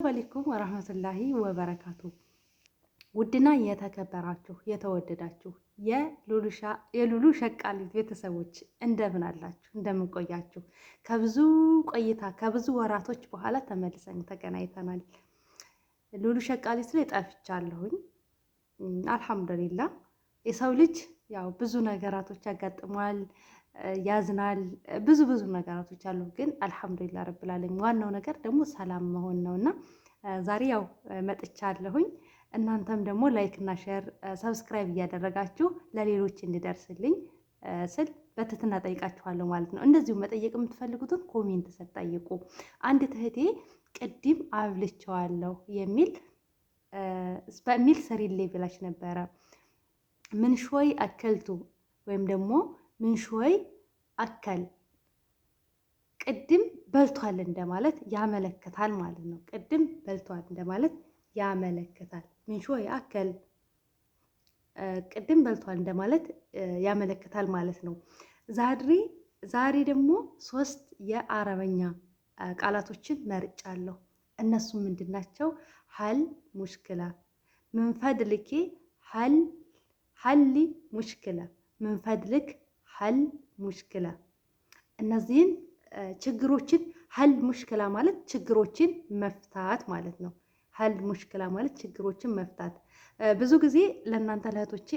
አለይኩም ወራህመቱላሂ ወበረካቱ። ውድና የተከበራችሁ የተወደዳችሁ የሉሉ ሸቃሊት ቤተሰቦች እንደምን አላችሁ? እንደምን ቆያችሁ? ከብዙ ቆይታ ከብዙ ወራቶች በኋላ ተመልሰን ተገናኝተናል። ሉሉ ሸቃሊት ላይ ጠፍቻለሁኝ። አልሐምዱሊላህ የሰው ልጅ ያው ብዙ ነገራቶች ያጋጥመዋል፣ ያዝናል፣ ብዙ ነገራቶች አሉ። ግን አልሐምዱሊላህ ረብል ዓለሚን ዋናው ነገር ደግሞ ሰላም መሆን ነውና ዛሬ ያው መጥቻለሁኝ። እናንተም ደግሞ ላይክ እና ሼር ሰብስክራይብ እያደረጋችሁ ለሌሎች እንዲደርስልኝ ስል በትህትና ጠይቃችኋለሁ ማለት ነው። እንደዚሁ መጠየቅ የምትፈልጉትን ኮሜንት ሰጣይቁ። አንድ እህቴ ቅድም አብልቼዋለሁ በሚል ስሪልኝ ብላች ነበረ። ምን ሾይ አከልቱ ወይም ደግሞ ምን ሾይ አከል ቅድም በልቷል እንደማለት ያመለክታል ማለት ነው። ቅድም በልቷል እንደማለት ያመለክታል። ምን ሾይ አከል ቅድም በልቷል እንደማለት ያመለክታል ማለት ነው። ዛሬ ደግሞ 3 የአረበኛ ቃላቶችን መርጫለሁ። እነሱ ምንድናቸው? ሀል ሙሽክላ፣ ምን ፈድልኪ ሀሊ ሙሽክላ፣ ምን ፈድልክ ሀል ሙሽክላ። እነዚህን ችግሮችን ሀል ሙሽክላ ማለት ችግሮችን መፍታት ማለት ነው። ሀል ሙሽክላ ማለት ችግሮችን መፍታት። ብዙ ጊዜ ለእናንተ ለእህቶቼ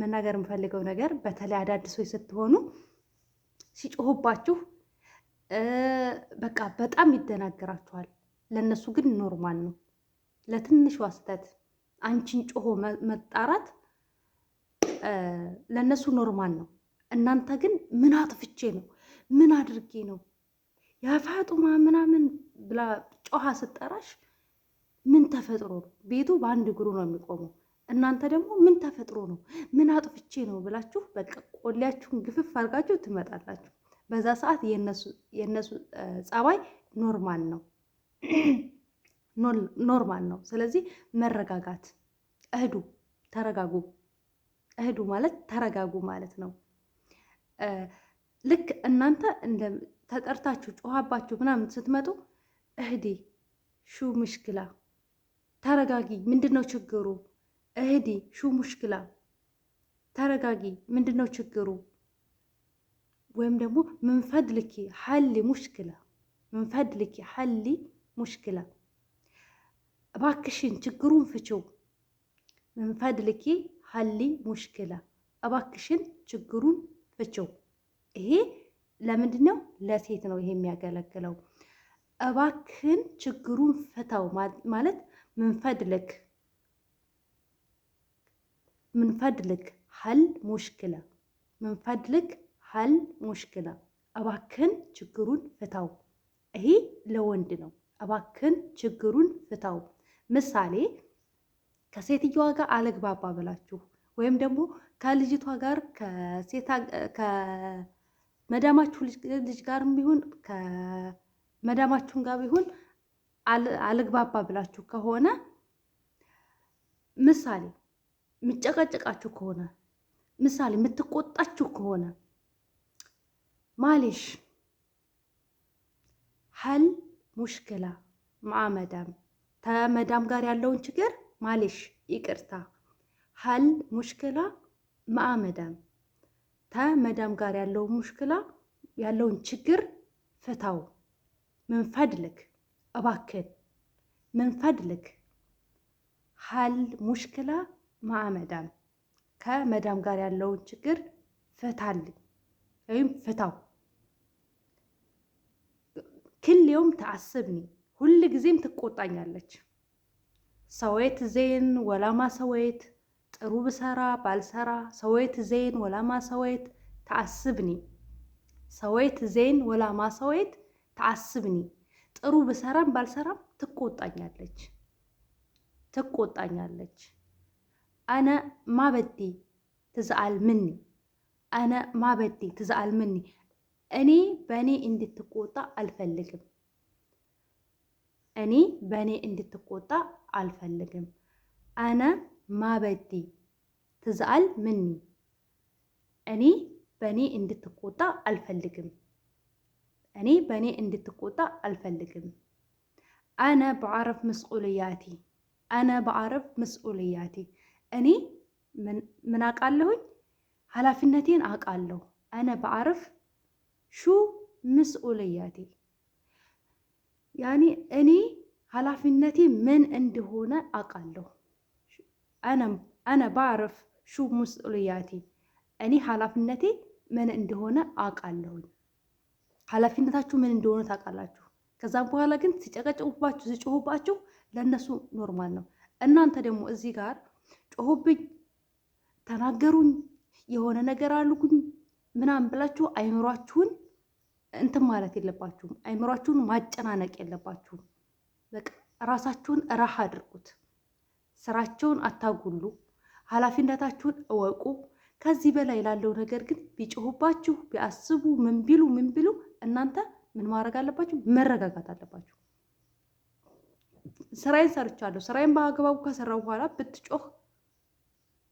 መናገር የምፈልገው ነገር በተለይ አዳዲሶች ስትሆኑ ሲጮሁባችሁ በቃ በጣም ይደናገራችኋል። ለእነሱ ግን ኖርማል ነው። ለትንሿ ስህተት አንቺን ጮሆ መጣራት ለእነሱ ኖርማል ነው። እናንተ ግን ምን አጥፍቼ ነው ምን አድርጌ ነው ያፋጡማ ምናምን ብላ ጮሃ ስጠራሽ ምን ተፈጥሮ ነው? ቤቱ በአንድ እግሩ ነው የሚቆመው። እናንተ ደግሞ ምን ተፈጥሮ ነው ምን አጥፍቼ ነው ብላችሁ በቃ ቆሌያችሁን ግፍፍ አድርጋችሁ ትመጣላችሁ። በዛ ሰዓት የነሱ ጸባይ ኖርማል ነው። ስለዚህ መረጋጋት፣ ተረጋጉ። እህዱ ማለት ተረጋጉ ማለት ነው። ልክ እናንተ ተጠርታችሁ ጮሃባችሁ ምናምን ስትመጡ እህዲ ሹ ሙሽክላ፣ ተረጋጊ፣ ምንድነው ችግሩ? እህዲ ሹ ሙሽክላ፣ ተረጋጊ፣ ምንድነው ችግሩ? ወይም ደግሞ ምንፈድልኪ ሀሊ ሙሽክላ፣ ምንፈድልኪ ሀሊ ሙሽክላ፣ እባክሽን ችግሩን ፍቺው። ምንፈድልኪ ሀሊ ሙሽክላ፣ እባክሽን ችግሩን ፍቺው። ይሄ ለምንድን ነው? ለሴት ነው ይሄ የሚያገለግለው። እባክህን ችግሩን ፍታው ማለት ምንፈድልክ ሀል ሙሽክላ፣ ምንፈድልክ ሀል ሙሽክላ፣ እባክህን ችግሩን ፍታው። ይሄ ለወንድ ነው። እባክህን ችግሩን ፍታው። ምሳሌ ከሴትየዋ ጋር አለግባባ ብላችሁ ወይም ደግሞ ከልጅቷ ጋር መዳማችሁ ልጅ ጋርም ቢሆን ከመዳማችሁን ጋር ቢሆን አልግባባ ብላችሁ ከሆነ ምሳሌ የምጨቀጨቃችሁ ከሆነ ምሳሌ የምትቆጣችሁ ከሆነ ማሌሽ ሀል ሙሽክላ ማመዳም ከመዳም ጋር ያለውን ችግር ማሌሽ ይቅርታ፣ ሀል ሙሽክላ ማመዳም ከመዳም ጋር ያለውን ሙሽክላ ያለውን ችግር ፍታው። ምንፈድልክ እባክን፣ ምንፈድልክ ሀል ሙሽክላ ማመዳም ከመዳም ጋር ያለውን ችግር ፍታልኝ ወይም ፍታው። ክልየውም ተዓስብኒ፣ ሁል ጊዜም ትቆጣኛለች። ሰወይት ዜን ወላማ ሰወይት፣ ጥሩ ብሰራ ባልሰራ ሰወይት ዜን ወላማ ሰወይት ተዓስብኒ፣ ሰወይት ዜን ወላማ ሰወይት ተዓስብኒ። ጥሩ ብሰራም ባልሰራም ትቆጣኛለች። አነ ማበዲ ትዝአል ምኒ፣ አነ ማበዲ ትዝአል ምኒ፣ እኔ በእኔ እንድትቆጣ አልፈልግም። እኔ በእኔ እንድትቆጣ አልፈልግም። አነ ማበዲ ትዝአል ምኒ፣ እኔ በእኔ እንድትቆጣ አልፈልግም። እኔ በእኔ እንድትቆጣ አልፈልግም። አነ በዓረፍ መስኡልያቲ አነ በዓረፍ መስኡልያቲ እኔ ምን አውቃለሁኝ? ኃላፊነቴን አውቃለሁ። አነ በዓረፍ ሹ መስኡልያቲ ያኒ እኔ ኃላፊነቴ ምን እንደሆነ አውቃለሁ። አነ በዓረፍ ሹ መስኡልያቲ እኔ ኃላፊነቴ ምን እንደሆነ አውቃለሁኝ። ኃላፊነታችሁ ምን እንደሆነ ታውቃላችሁ። ከዛም በኋላ ግን ሲጨቀጭቁባችሁ ሲጮሁባችሁ ለእነሱ ኖርማል ነው። እናንተ ደግሞ እዚህ ጋር ጮሁብኝ፣ ተናገሩኝ፣ የሆነ ነገር አልኩኝ ምናምን ብላችሁ አይምሯችሁን እንትን ማለት የለባችሁም። አይምሯችሁን ማጨናነቅ የለባችሁም። በቃ ራሳችሁን ራህ አድርጉት። ስራቸውን አታጉሉ። ኃላፊነታችሁን እወቁ። ከዚህ በላይ ላለው ነገር ግን ቢጮሁባችሁ ቢያስቡ ምን ቢሉ እናንተ ምን ማድረግ አለባችሁ? መረጋጋት አለባችሁ። ስራዬን ሰርቻለሁ። ስራዬን በአግባቡ ከሰራው በኋላ ብትጮህ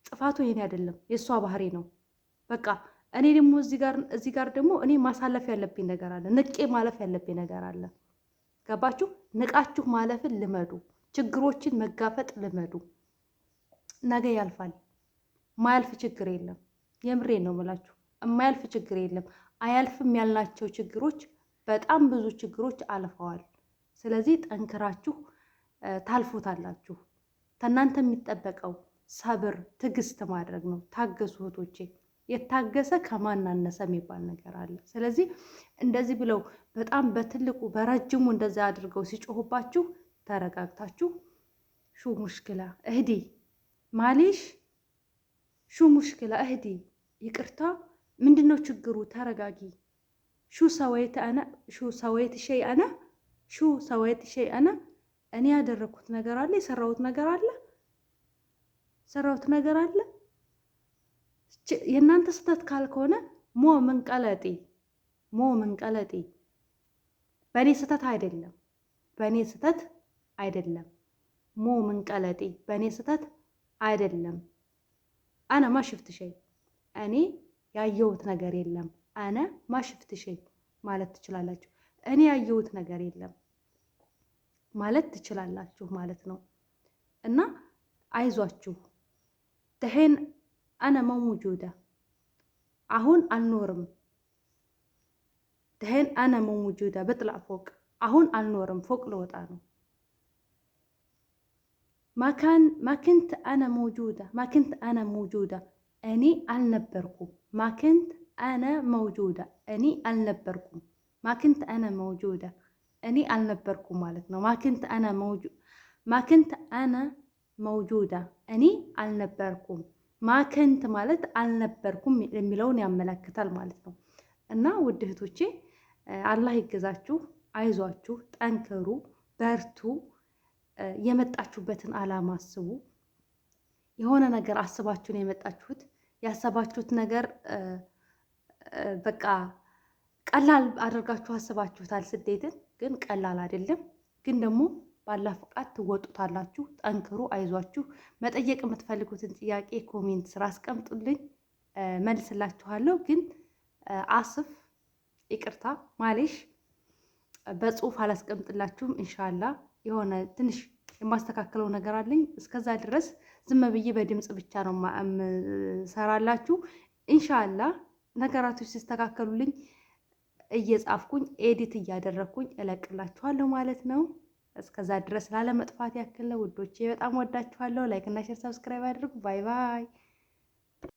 ጥፋቱ የኔ አይደለም፣ የእሷ ባህሪ ነው። በቃ እኔ ደግሞ እዚህ ጋር ደግሞ እኔ ማሳለፍ ያለብኝ ነገር አለ። ንቄ ማለፍ ያለብኝ ነገር አለ። ገባችሁ? ንቃችሁ ማለፍን ልመዱ። ችግሮችን መጋፈጥ ልመዱ። ነገ ያልፋል። ማያልፍ ችግር የለም። የምሬን ነው የምላችሁ። የማያልፍ ችግር የለም። አያልፍም ያልናቸው ችግሮች በጣም ብዙ ችግሮች አልፈዋል። ስለዚህ ጠንክራችሁ ታልፎታላችሁ። ከእናንተ የሚጠበቀው ሰብር፣ ትዕግስት ማድረግ ነው። ታገሱ እህቶቼ። የታገሰ ከማን አነሰ የሚባል ነገር አለ። ስለዚህ እንደዚህ ብለው በጣም በትልቁ በረጅሙ እንደዚህ አድርገው ሲጮሁባችሁ ተረጋግታችሁ ሹ ሙሽክላ እህዲ ማሌሽ ሹ ሙሽክላ እህዲ ይቅርታ፣ ምንድነው ችግሩ? ተረጋጊ። ሹ ሰወይት ሸይ አና እኔ ያደረኩት ነገር አለ፣ የሰራሁት ነገር አለ። የእናንተ ስህተት ካልከሆነ ሞ መንቀለጤ በእኔ ስህተት አይደለም። ሞ መንቀለጤ በእኔ ስህተት አይደለም። አነ ማሽፍት ሸይ እኔ ያየሁት ነገር የለም። አነ ማሽፍት ሸይ ማለት ትችላላችሁ። እኔ ያየሁት ነገር የለም ማለት ትችላላችሁ ማለት ነው። እና አይዟችሁ። ደሄን አነ መውጁዳ አሁን አልኖርም። ደሄን አነ መውጁዳ በጥላዕ ፎቅ አሁን አልኖርም። ፎቅ ልወጣ ነው። ማክንት አነ መውጁዳ እኔ አልነበርኩም። ማክንት አነ መውጁዳ እኔ አልነበርኩም። ማክንት አነ መውጁዳ እኔ አልነበርኩም ማለት ነው። ማክንት አነ መውጁዳ እኔ አልነበርኩም። ማክንት ማለት አልነበርኩም የሚለውን ያመለክታል ማለት ነው። እና ውድ እህቶቼ አላህ ይገዛችሁ፣ አይዟችሁ፣ ጠንክሩ፣ በርቱ። የመጣችሁበትን ዓላማ አስቡ። የሆነ ነገር አስባችሁ ነው የመጣችሁት። ያሰባችሁት ነገር በቃ ቀላል አድርጋችሁ አስባችሁታል። ስደትን ግን ቀላል አይደለም። ግን ደግሞ ባላህ ፈቃድ ትወጡታላችሁ። ጠንክሩ፣ አይዟችሁ። መጠየቅ የምትፈልጉትን ጥያቄ ኮሜንት ስራ አስቀምጡልኝ፣ መልስላችኋለሁ። ግን አስፍ ይቅርታ ማሌሽ በጽሁፍ አላስቀምጥላችሁም። ኢንሻአላህ የሆነ ትንሽ የማስተካከለው ነገር አለኝ። እስከዛ ድረስ ዝም ብዬ በድምጽ ብቻ ነው ሰራላችሁ። ኢንሻአላህ ነገራቶች ሲስተካከሉልኝ እየጻፍኩኝ ኤዲት እያደረግኩኝ እለቅላችኋለሁ ማለት ነው። እስከዛ ድረስ ላለመጥፋት ያክል ነው ውዶቼ። በጣም ወዳችኋለሁ። ላይክ እና ሼር ሰብስክራይብ አድርጉ። ባይ ባይ።